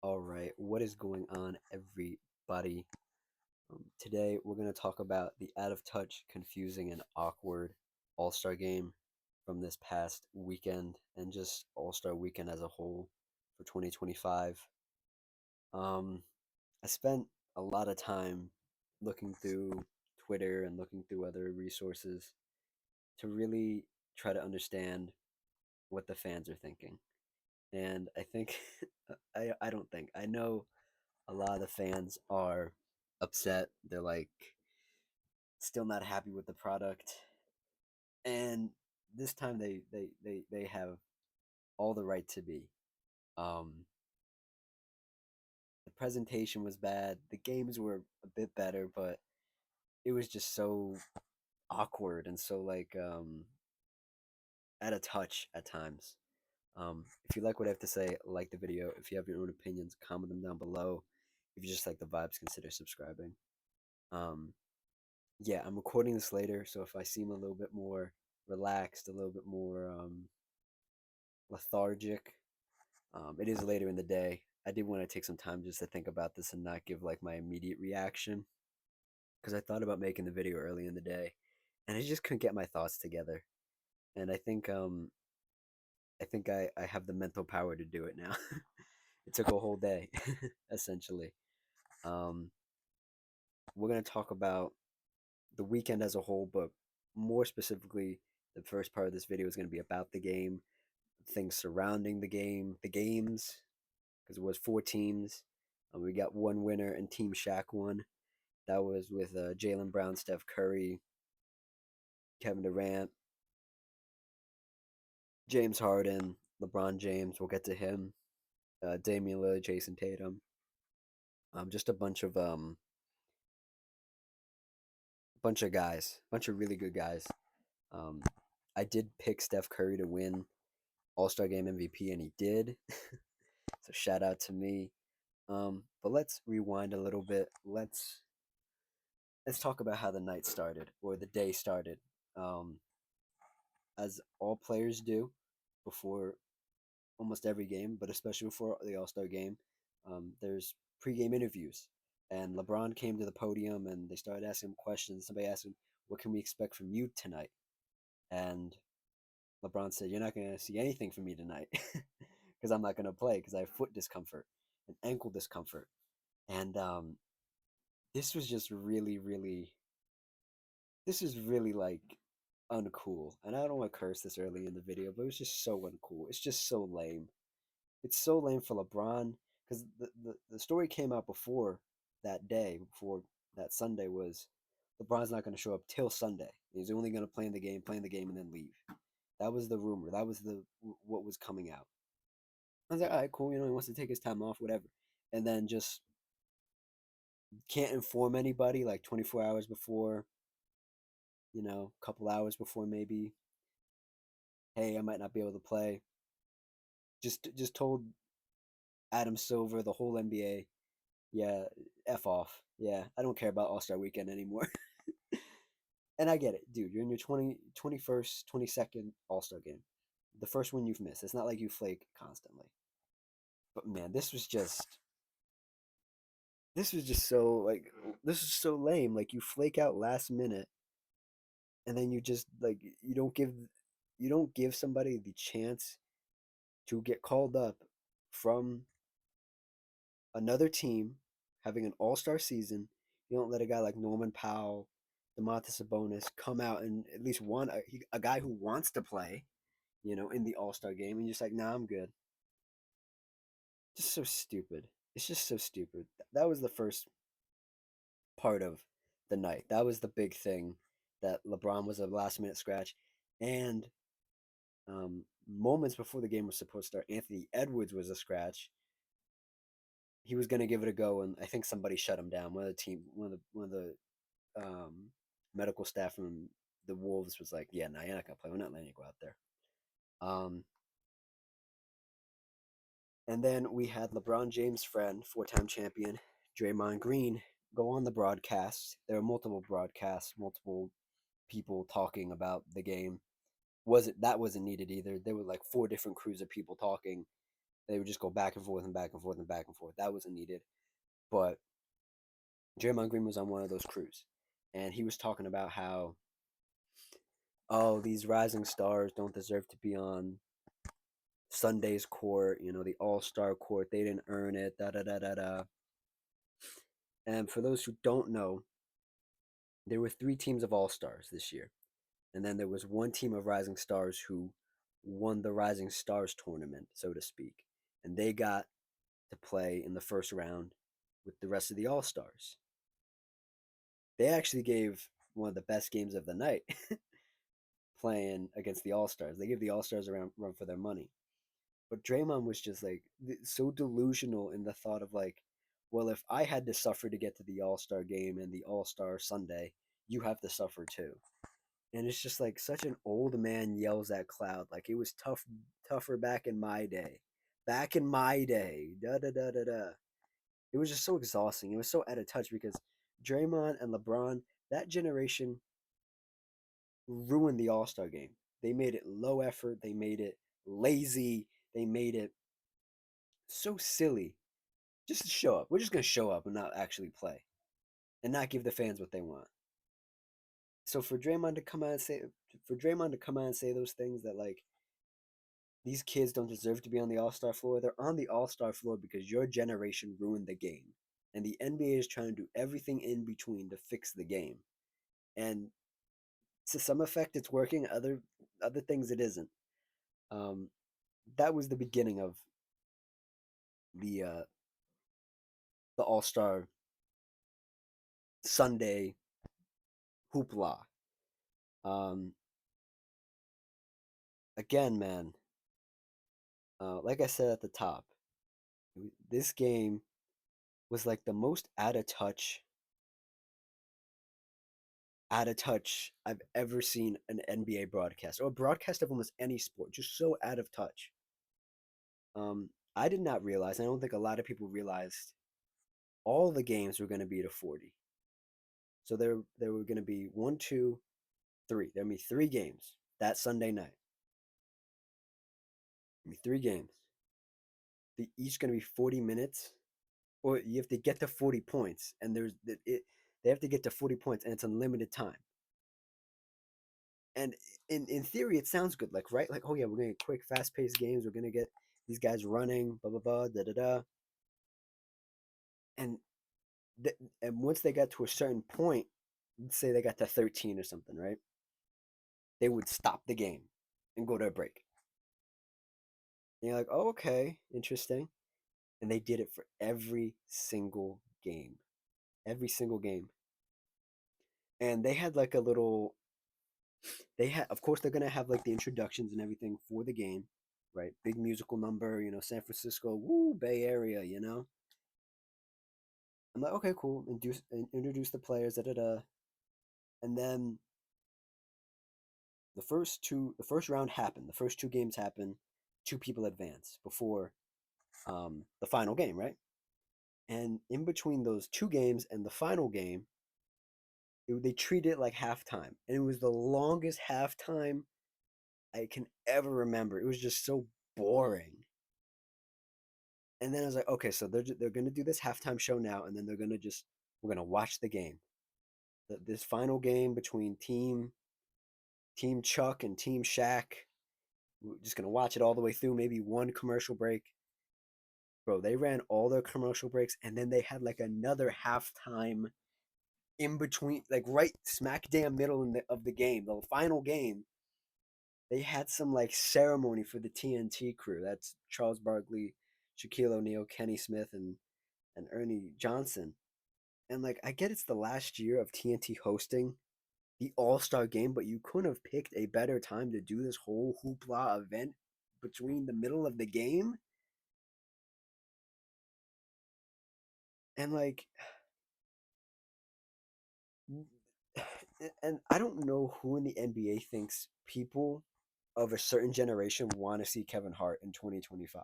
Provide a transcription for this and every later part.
All right, what is going on, everybody? Today, we're going to talk about the out of touch, confusing, and awkward All Star game from this past weekend and just All Star weekend as a whole for 2025. Um, I spent a lot of time looking through Twitter and looking through other resources to really try to understand what the fans are thinking. And I think, I don't think, I know a lot of the fans are upset. They're like still not happy with the product, and this time they have all the right to be. Um, the presentation was bad. The games were a bit better, but it was just so awkward and so out of touch at times. If you like what I have to say, like the video. If you have your own opinions, comment them down below. If you just like the vibes, consider subscribing. Um, yeah, I'm recording this later, so if I seem a little bit more relaxed, a little bit more lethargic, it is later in the day. I did want to take some time just to think about this and not give like my immediate reaction because I thought about making the video early in the day, and I just couldn't get my thoughts together. And I think I have the mental power to do it now. It took a whole day, essentially. Um, we're gonna talk about the weekend as a whole, but more specifically, the first part of this video is going to be about the game, things surrounding the game, the games, because it was four teams. We got one winner, and Team Shaq won. That was with Jalen Brown, Steph Curry, Kevin Durant, James Harden, LeBron James. We'll get to him. Damian Lillard, Jason Tatum. Just a bunch of guys, bunch of really good guys. Um, I did pick Steph Curry to win All Star Game MVP, and he did. So shout out to me. But let's rewind a little bit. Let's talk about how the night started or the day started. Um, as all players do before almost every game, but especially before the All Star game, there's pregame interviews. And LeBron came to the podium and they started asking him questions. Somebody asked him, "What can we expect from you tonight?" And LeBron said, "You're not going to see anything from me tonight because I'm not going to play because I have foot discomfort and ankle discomfort." And this was just this is really like uncool. And I don't want to curse this early in the video, but it was just so uncool. It's just so lame. It's so lame for LeBron because the story came out before that day, before that Sunday was LeBron's not going to show up till Sunday. He's only going to play in the game, and then leave. That was the rumor. That was the what was coming out. I was like, all right, cool. He wants to take his time off, whatever. And then just can't inform anybody like 24 hours before, a couple hours before maybe. Hey, I might not be able to play. Just told Adam Silver, the whole NBA, yeah, f off. Yeah, I don't care about All Star Weekend anymore. And I get it, dude. You're in your 21st, 22nd All Star game, the first one you've missed. It's not like you flake constantly. But man, this was just so like this is so lame. Like you flake out last minute, and then you just like you don't give somebody the chance to get called up from another team having an all-star season. You don't let a guy like Norman Powell, Domantas Sabonis come out and at least a guy who wants to play, in the all-star game, and you're just like, nah, I'm good. Just so stupid. It's just so stupid. That was the first part of the night. That was the big thing that LeBron was a last-minute scratch, and moments before the game was supposed to start, Anthony Edwards was a scratch. He was going to give it a go, and I think somebody shut him down. One of the medical staff from the Wolves was like, "Yeah, no, you're not gonna play. We're not letting you go out there." Um, and then we had LeBron James' friend, four-time champion Draymond Green, go on the broadcast. There were multiple broadcasts, multiple people talking about the game. Wasn't needed either. There were like four different crews of people talking, They would just go back and forth and back and forth and back and forth. That wasn't needed. But Draymond Green was on one of those crews, and he was talking about how, oh, these rising stars don't deserve to be on Sunday's court, the All Star court. They didn't earn it. Da da da da da. And for those who don't know, there were three teams of All Stars this year, and then there was one team of Rising Stars who won the Rising Stars tournament, so to speak, and they got to play in the first round with the rest of the All Stars. They actually gave one of the best games of the night playing against the All Stars. They gave the All Stars a run for their money. But Draymond was just like so delusional in the thought of like, well, if I had to suffer to get to the All Star game and the All Star Sunday, you have to suffer too. And it's just like such an old man yells at cloud. Like it was tougher back in my day. Back in my day. Da da da da da. It was just so exhausting. It was so out of touch because Draymond and LeBron, that generation ruined the All Star game. They made it low effort. They made it lazy. They made it so silly. Just to show up. We're just gonna show up and not actually play, and not give the fans what they want. So for Draymond to come out and say those things that like these kids don't deserve to be on the All Star floor. They're on the All Star floor because your generation ruined the game, and the NBA is trying to do everything in between to fix the game. And to some effect, it's working. Other things, it isn't. Um, that was the beginning of the uh, the All Star Sunday hoopla. Um, Again, man, like I said at the top, this game was like the most out of touch I've ever seen an NBA broadcast or a broadcast of almost any sport. Just so out of touch. I did not realize. I don't think a lot of people realized all the games were going to be to 40. So there were going to be one, two, three. There were be three games that Sunday night. Three games. They each going to be 40 minutes, or you have to get to 40 points, and they have to get to 40 points, and it's unlimited time. And in theory, it sounds good, like right, like oh yeah, we're gonna get quick, fast paced games. We're gonna get these guys running, blah blah blah, da da da. And and once they got to a certain point, let's say they got to 13 or something, right? They would stop the game and go to a break. And you're like, oh okay, interesting. And they did it for every single game, every single game. And they had like a little they had of course they're gonna have like the introductions and everything for the game, right? Big musical number, San Francisco, woo, Bay Area. I'm like, okay, cool. Introduce the players, da da da. And then the first round happened. The first two games happened. Two people advance before the final game, right? And in between those two games and the final game, they treated it like halftime, and it was the longest halftime I can ever remember. It was just so boring. And then I was like, okay, so they're gonna do this halftime show now, and then we're gonna watch the game, this final game between Team Chuck and Team Shaq. We're just gonna watch it all the way through. Maybe one commercial break, bro. They ran all their commercial breaks, and then they had like another halftime in between, like right smack damn middle of the game, the final game. They had some like ceremony for the TNT crew. That's Charles Barkley, Shaquille O'Neal, Kenny Smith, and Ernie Johnson. And like I get it's the last year of TNT hosting the All Star game, but you couldn't have picked a better time to do this whole hoopla event between the middle of the game. And like, and I don't know who in the NBA thinks people of a certain generation want to see Kevin Hart in 2025.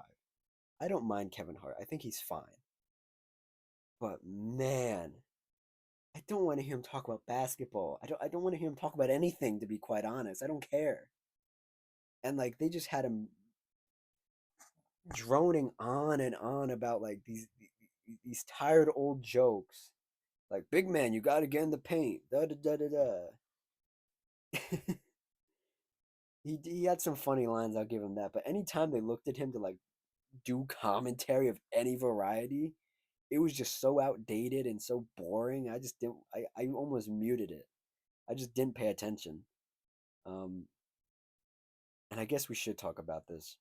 I don't mind Kevin Hart. I think he's fine. But man, I don't want to hear him talk about basketball. I don't want to hear him talk about anything, to be quite honest. I don't care. And like they just had him droning on and on about like these tired old jokes. Like, big man, you gotta get in the paint. Da da da da da. He had some funny lines, I'll give him that. But anytime they looked at him to like do commentary of any variety, it was just so outdated and so boring. I just didn't. I almost muted it. I just didn't pay attention. Um, and I guess we should talk about this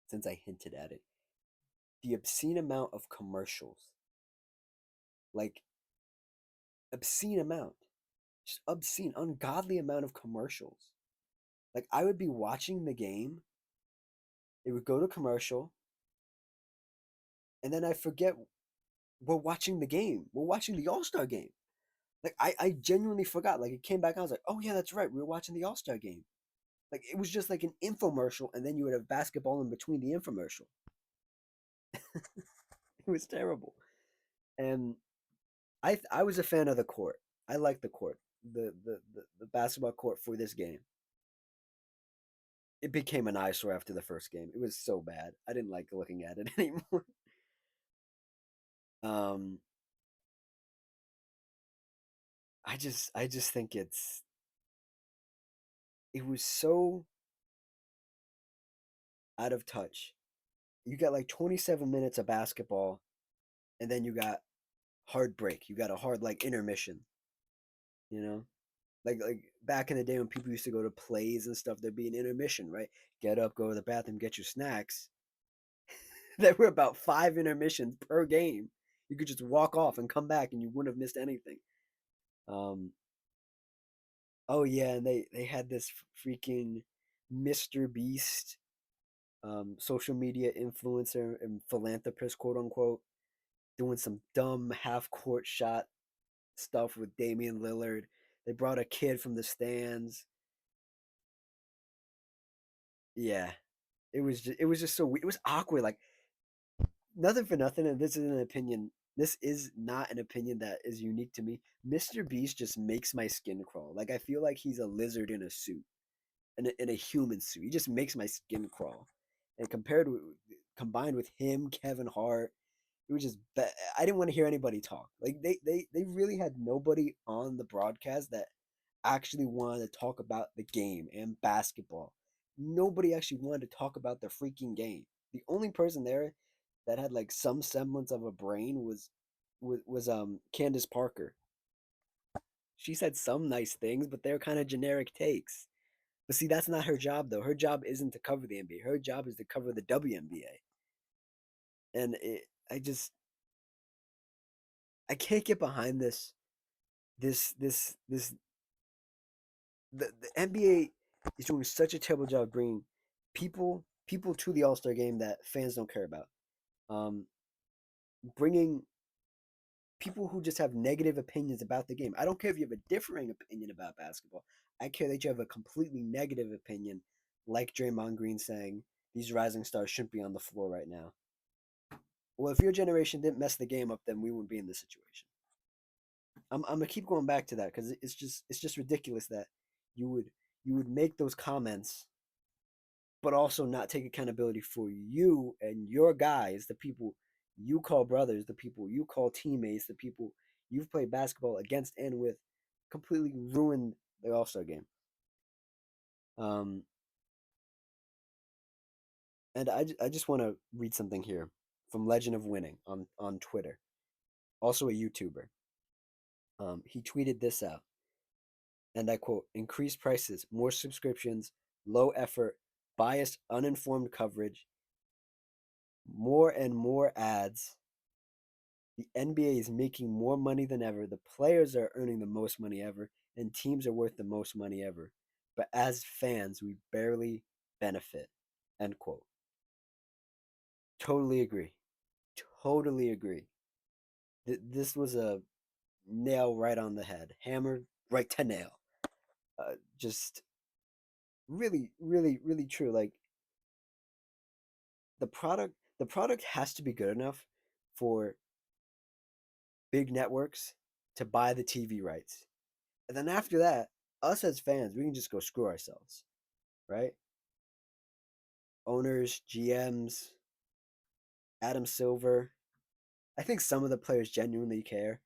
since I hinted at it. The obscene amount of commercials, like obscene amount, just obscene, ungodly amount of commercials. Like I would be watching the game, it would go to commercial, and then I forget we're watching the game. We're watching the All Star game. Like I genuinely forgot. Like it came back, I was like, oh yeah, that's right. We were watching the All Star game. Like it was just like an infomercial, and then you would have basketball in between the infomercial. It was terrible. And I was a fan of the court. I liked the court, the basketball court for this game. It became an eyesore after the first game. It was so bad. I didn't like looking at it anymore. Um, I just think it was so out of touch. You got like 27 minutes of basketball, and then you got hard break. You got a hard like intermission. You know, like back in the day when people used to go to plays and stuff, there'd be an intermission, right? Get up, go to the bathroom, get your snacks. There were about 5 intermissions per game. You could just walk off and come back, and you wouldn't have missed anything. Um, oh yeah, and they had this freaking Mr. Beast, social media influencer and philanthropist, quote unquote, doing some dumb half court shot stuff with Damian Lillard. They brought a kid from the stands. Yeah, it was just so it was awkward. Like nothing for nothing, and this is an opinion. This is not an opinion that is unique to me. Mr. Beast just makes my skin crawl. Like I feel like he's a lizard in a suit, in a human suit. He just makes my skin crawl. And combined with him, Kevin Hart, it was just I didn't want to hear anybody talk. Like they really had nobody on the broadcast that actually wanted to talk about the game and basketball. Nobody actually wanted to talk about the freaking game. The only person there that had like some semblance of a brain was Candace Parker. She said some nice things, but they're kind of generic takes. But see, that's not her job though. Her job isn't to cover the NBA. Her job is to cover the WNBA. And I can't get behind this the NBA is doing such a terrible job bringing people to the All Star game that fans don't care about. Um, Bringing people who just have negative opinions about the game. I don't care if you have a differing opinion about basketball. I care that you have a completely negative opinion, like Draymond Green saying these rising stars shouldn't be on the floor right now. Well, if your generation didn't mess the game up, then we wouldn't be in this situation. I'm gonna keep going back to that because it's just ridiculous that you would you would make those comments but also not take accountability for you and your guys, the people you call brothers, the people you call teammates, the people you've played basketball against and with, completely ruined the All Star game. Um, and I just want to read something here from Legend of Winning on Twitter, also a YouTuber. He tweeted this out, and I quote: "Increased prices, more subscriptions, low effort, biased, uninformed coverage, more and more ads. The NBA is making more money than ever. The players are earning the most money ever, and teams are worth the most money ever. But as fans, we barely benefit." End quote. Totally agree. Totally agree. This was a nail right on the head, hammered right to nail. Just really, really, really true. Like the product has to be good enough for big networks to buy the TV rights. And then after that, us as fans, we can just go screw ourselves, right? Owners, GMs. Adam Silver. I think some of the players genuinely care.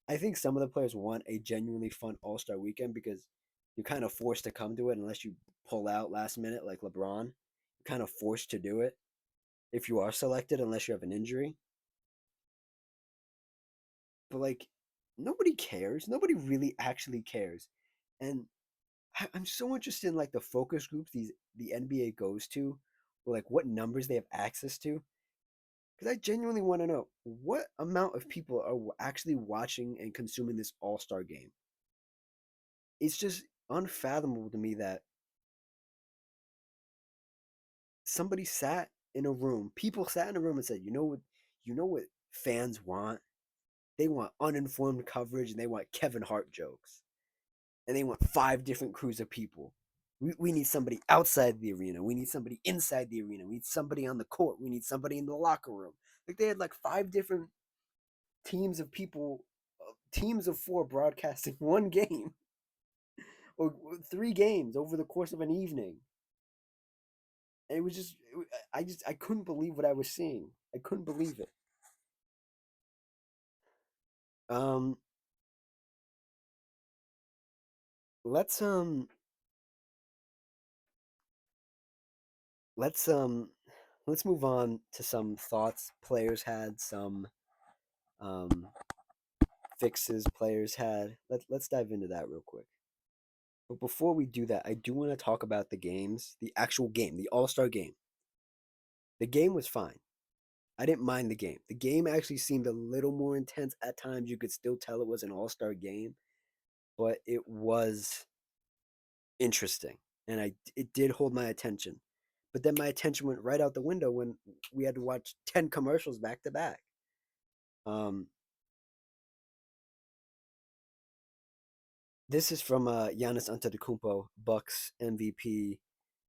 I think some of the players want a genuinely fun All Star weekend because you're kind of forced to come to it unless you pull out last minute like LeBron. You're kind of forced to do it if you are selected unless you have an injury. But like nobody cares. Nobody really actually cares. And I'm so interested in like the focus groups the NBA goes to, or like what numbers they have access to. Because I genuinely want to know what amount of people are actually watching and consuming this All Star game. It's just unfathomable to me that somebody sat in a room, people sat in a room and said, you know what fans want? They want uninformed coverage and they want Kevin Hart jokes. And they want five different crews of people. We need somebody outside the arena. We need somebody inside the arena. We need somebody on the court. We need somebody in the locker room. Like they had like five different teams of people, teams of four broadcasting one game or three games over the course of an evening. And it was just, I couldn't believe what I was seeing. I couldn't believe it. Um, let's um, let's um, let's move on to some thoughts players had, some um fixes players had. Let's dive into that real quick. But before we do that, I do want to talk about the games, the actual game, the All Star game. The game was fine. I didn't mind the game. The game actually seemed a little more intense at times. You could still tell it was an All Star game, but it was interesting, and I it did hold my attention. But then my attention went right out the window when we had to watch 10 commercials back to back. Um, this is from Giannis Antetokounmpo, Bucks MVP,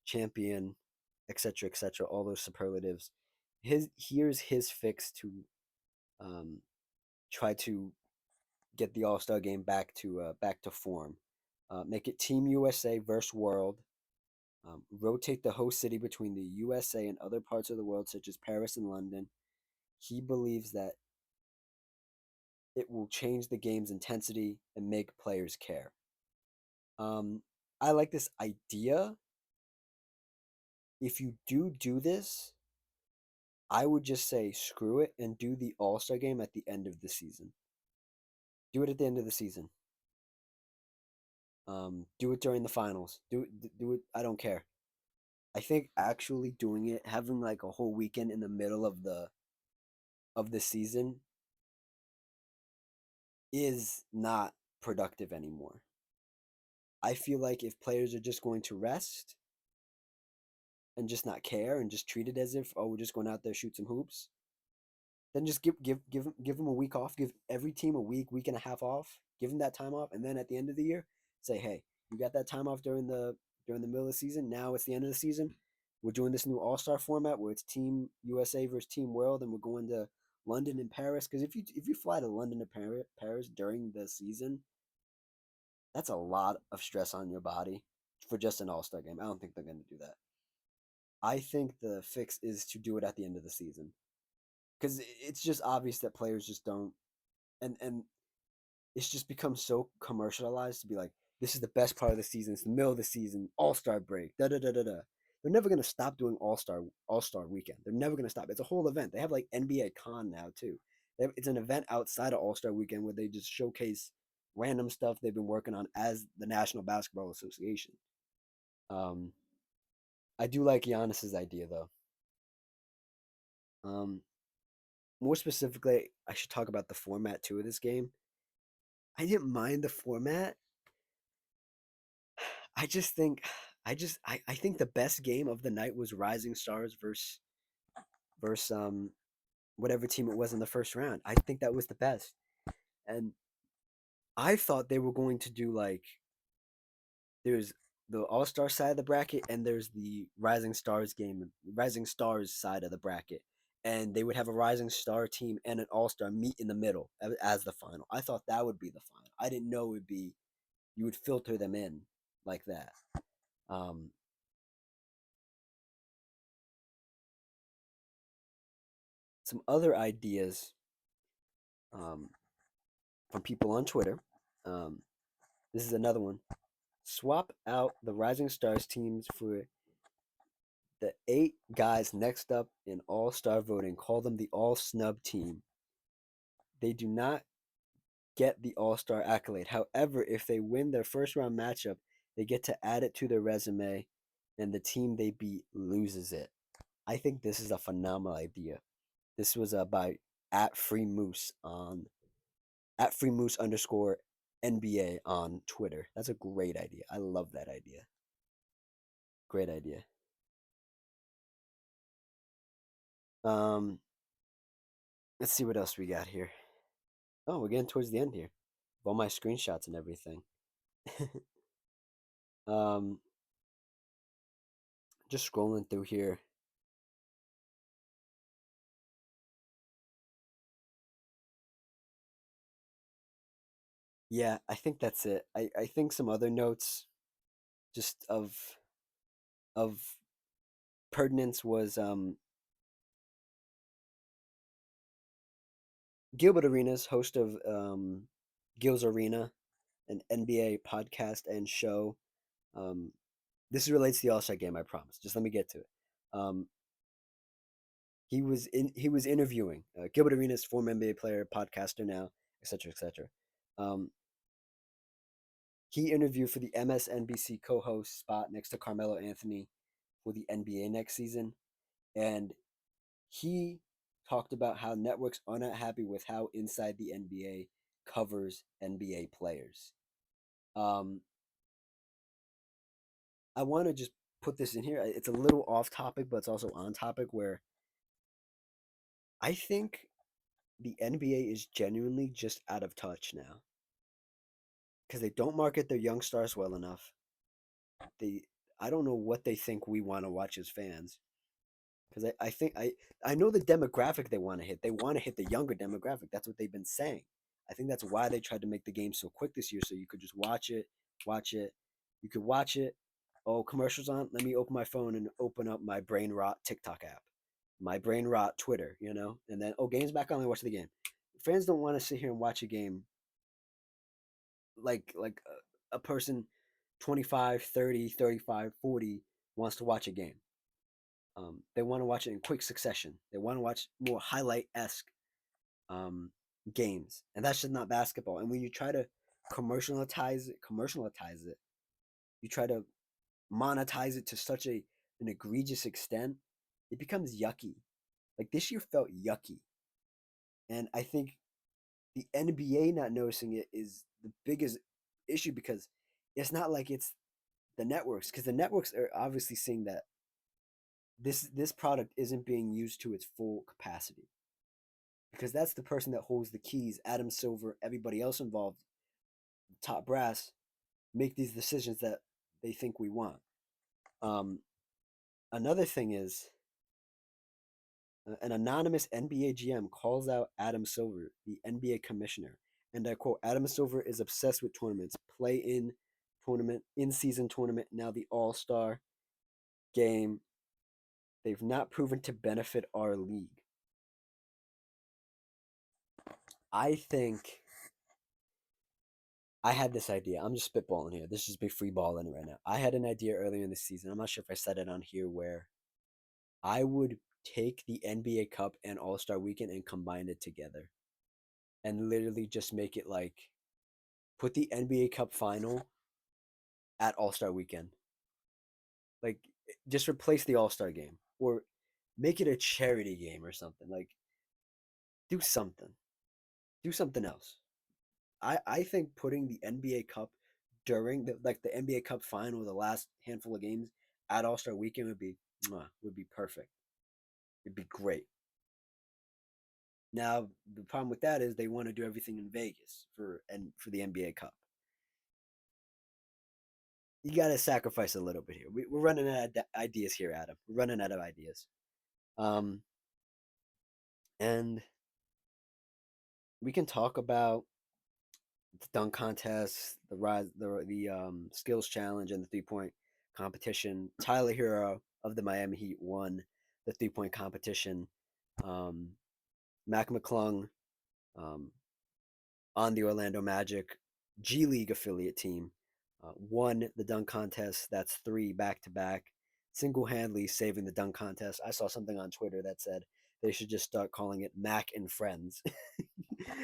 champion, etc., all those superlatives. Here's his fix to um, try to get the All Star game back to form. Make it Team USA versus World. Rotate the host city between the USA and other parts of the world, such as Paris and London. He believes that it will change the game's intensity and make players care. Um, I like this idea. If you do this, I would just say screw it and do the All Star game at the end of the season. Do it at the end of the season. Do it during the finals. Do it. I don't care. I think actually doing it, having like a whole weekend in the middle of the season, is not productive anymore. I feel like if players are just going to rest and just not care and just treat it as if, oh, we're just going out there shoot some hoops, then just give them a week off. Give every team a week and a half off. Give them that time off, and then at the end of the year, say, hey, you got that time off during the middle of the season. Now it's the end of the season. We're doing this new All Star format where it's Team USA versus Team World, and we're going to London and Paris. Because if you fly to London to Paris during the season, that's a lot of stress on your body for just an All Star game. I don't think they're going to do that. I think the fix is to do it at the end of the season because it's just obvious that players just don't, and it's just become so commercialized to be like, this is the best part of the season. It's the middle of the season, All Star break, da da da da da. They're never gonna stop doing All Star weekend. They're never gonna stop. It's a whole event. They have like NBA Con now too. It's an event outside of All Star weekend where they just showcase random stuff they've been working on as the National Basketball Association. Um, I do like Giannis's idea though. Um, More specifically, I should talk about the format too of this game. I didn't mind the format. I just think I think the best game of the night was Rising Stars versus whatever team it was in the first round. I think that was the best. And I thought they were going to do like there's the All Star side of the bracket and there's the Rising Stars side of the bracket. And they would have a Rising Star team and an All Star meet in the middle as the final. I thought that would be the final. I didn't know it would be you would filter them in like that. Um, some other ideas um, from people on Twitter. Um, this is another one. Swap out the Rising Stars teams for the 8 guys next up in All Star voting. Call them the All Snub team. They do not get the All Star accolade. However, if they win their first round matchup, they get to add it to their resume, and the team they beat loses it. I think this is a phenomenal idea. This was by at Free Moose on at Free Moose underscore NBA on Twitter. That's a great idea. I love that idea. Great idea. Um, let's see what else we got here. Oh, we're getting towards the end here. Of all my screenshots and everything. um, just scrolling through here. Yeah, I think that's it. I think some other notes just of pertinence was Gilbert Arenas, host of Gil's Arena, an NBA podcast and show. Um, this relates to the All Star game, I promise. Just let me get to it. Um, he was interviewing Gilbert Arenas, former NBA player, podcaster now, etc. etc. Um, he interviewed for the MSNBC co-host spot next to Carmelo Anthony for the NBA next season, and he talked about how networks are not happy with how Inside the NBA covers NBA players. Um, I want to just put this in here. It's a little off topic, but it's also on topic. Where I think the NBA is genuinely just out of touch now because they don't market their young stars well enough. They, I don't know what they think we want to watch as fans. Because I think I know the demographic they want to hit. They want to hit the younger demographic. That's what they've been saying. I think that's why they tried to make the game so quick this year, so you could just watch it, watch it. You could watch it. Oh, commercials on. Let me open my phone and open up my brain rot TikTok app, my brain rot Twitter. And then game's back on. I watch the game. Fans don't want to sit here and watch a game like a person 25, 30, 35, 40 wants to watch a game. They want to watch it in quick succession. They want to watch more highlight esque um, games, and that's just not basketball. And when you try to commercialize it, you try to monetize it to such an egregious extent, it becomes yucky. Like this year felt yucky, and I think the NBA not noticing it is the biggest issue because it's not like it's the networks because the networks are obviously seeing that this product isn't being used to its full capacity because that's the person that holds the keys. Adam Silver, everybody else involved, top brass, make these decisions that they think we want. Um, Another thing is an anonymous NBA GM calls out Adam Silver, the NBA commissioner, and I quote: "Adam Silver is obsessed with tournaments, play-in tournament, in-season tournament, now the All-Star game. They've not proven to benefit our league." I think I had this idea. I'm just spitballing here. This is be free balling right now. I had an idea earlier in the season. I'm not sure if I said it on here where I would take the NBA Cup and All Star Weekend and combine it together, and literally just make it like put the NBA Cup final at All Star Weekend. Like just replace the All Star game or make it a charity game or something. Like do something. Do something else. I think putting the NBA Cup during the NBA Cup final, the last handful of games at All Star Weekend would be perfect. It'd be great. Now the problem with that is they want to do everything in Vegas for the NBA Cup. You got to sacrifice a little bit here. We're running out of ideas here, Adam. We're running out of ideas. Um, and we can talk about the dunk contest, the rise, the skills challenge, and the 3 point competition. Tyler Hero of the Miami Heat won the 3 point competition. Um, Mac McClung, um, on the Orlando Magic G League affiliate team, won the dunk contest. That's 3 back to back, single handedly saving the dunk contest. I saw something on Twitter that said they should just start calling it Mac and Friends,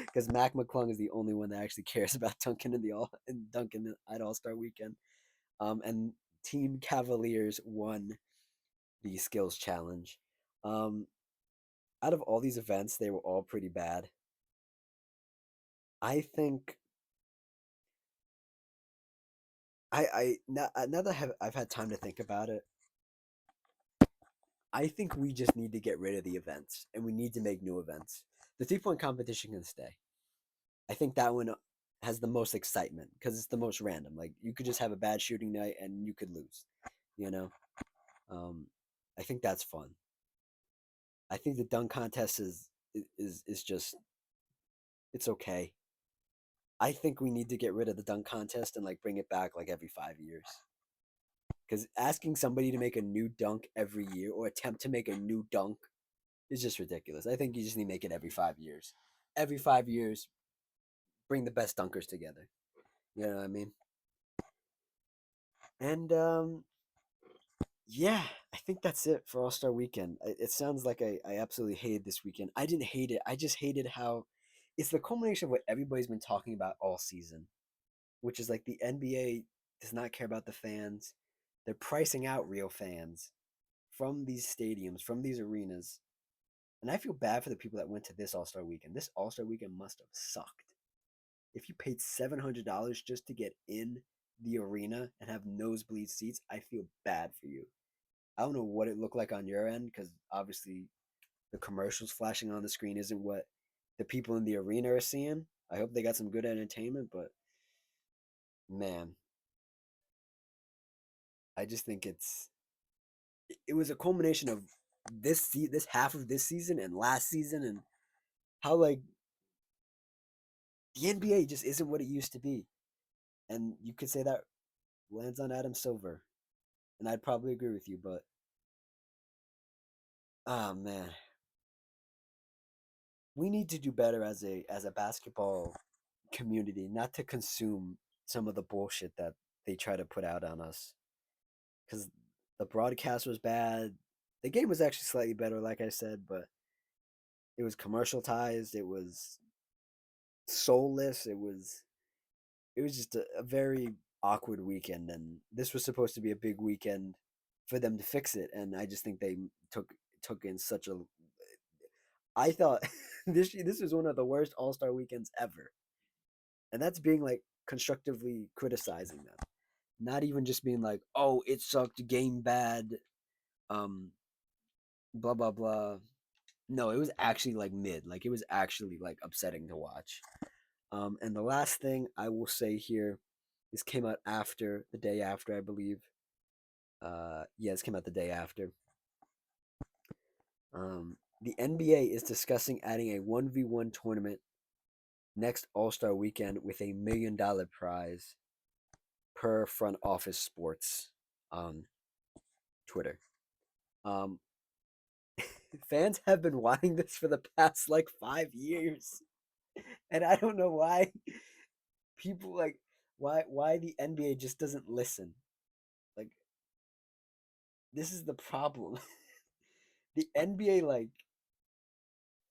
because Mac McClung is the only one that actually cares about dunking in the all and dunking at All Star Weekend. And Team Cavaliers won the skills challenge. Um, Out of all these events, they were all pretty bad. I think now that I've had time to think about it, I think we just need to get rid of the events and we need to make new events. The 3 point competition can stay. I think that one has the most excitement because it's the most random. Like you could just have a bad shooting night and you could lose. You know, um, I think that's fun. I think the dunk contest is just it's okay. I think we need to get rid of the dunk contest and like bring it back like every 5 years. Because asking somebody to make a new dunk every year or attempt to make a new dunk is just ridiculous. I think you just need to make it every 5 years. Every 5 years, bring the best dunkers together. You know what I mean? And yeah, I think that's it for All Star Weekend. It sounds like I absolutely hated this weekend. I didn't hate it. I just hated how it's the culmination of what everybody's been talking about all season, which is like the NBA does not care about the fans. They're pricing out real fans from these stadiums, from these arenas. And I feel bad for the people that went to this All Star Weekend. This All Star Weekend must have sucked. If you paid $700 just to get in the arena and have nosebleed seats, I feel bad for you. I don't know what it looked like on your end because obviously the commercials flashing on the screen isn't what the people in the arena are seeing. I hope they got some good entertainment, but man, I just think it was a culmination of this half of this season and last season and how like the NBA just isn't what it used to be. And you could say that lands on Adam Silver. And I'd probably agree with you, but oh man, we need to do better as a basketball community, not to consume some of the bullshit that they try to put out on us. Because the broadcast was bad. The game was actually slightly better, like I said, but it was commercialized. It was soulless. It was just a very awkward weekend, and this was supposed to be a big weekend for them to fix it. And I just think they took in such a. I thought this was one of the worst All Star weekends ever, and that's being like constructively criticizing them, not even just being like, "Oh, it sucked, game bad," um, blah blah blah. No, it was actually like mid, like it was actually like upsetting to watch. And the last thing I will say here, this came out after the day after, I believe. Yeah, this came out the day after. The NBA is discussing adding a 1v1 tournament next All Star weekend with $1 million prize per Front Office Sports on Twitter. Um, Fans have been wanting this for the past like 5 years, and I don't know why people like why the NBA just doesn't listen. Like this is the problem. The NBA like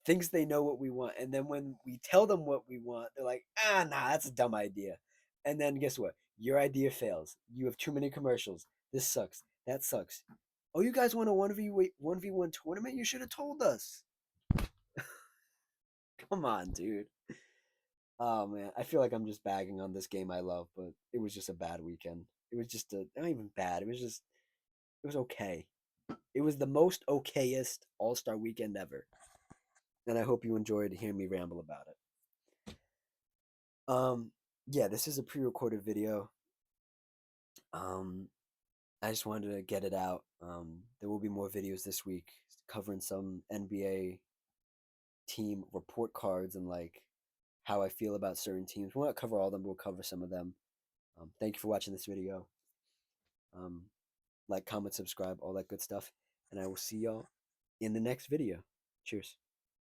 thinks they know what we want, and then when we tell them what we want, they're like, nah, that's a dumb idea. And then guess what? Your idea fails. You have too many commercials. This sucks. That sucks. Oh, you guys want a 1v1 tournament? You should have told us. Come on, dude. Oh man, I feel like I'm just bagging on this game I love, but it was just a bad weekend. It was just not even bad. It was okay. It was the most okayest All Star weekend ever, and I hope you enjoyed hearing me ramble about it. Um, yeah, this is a pre-recorded video. Um, I just wanted to get it out. There will be more videos this week covering some NBA team report cards and like how I feel about certain teams. We'll not cover all of them, but we'll cover some of them. Thank you for watching this video. Um, like, comment, subscribe, all that good stuff. And I will see y'all in the next video. Cheers.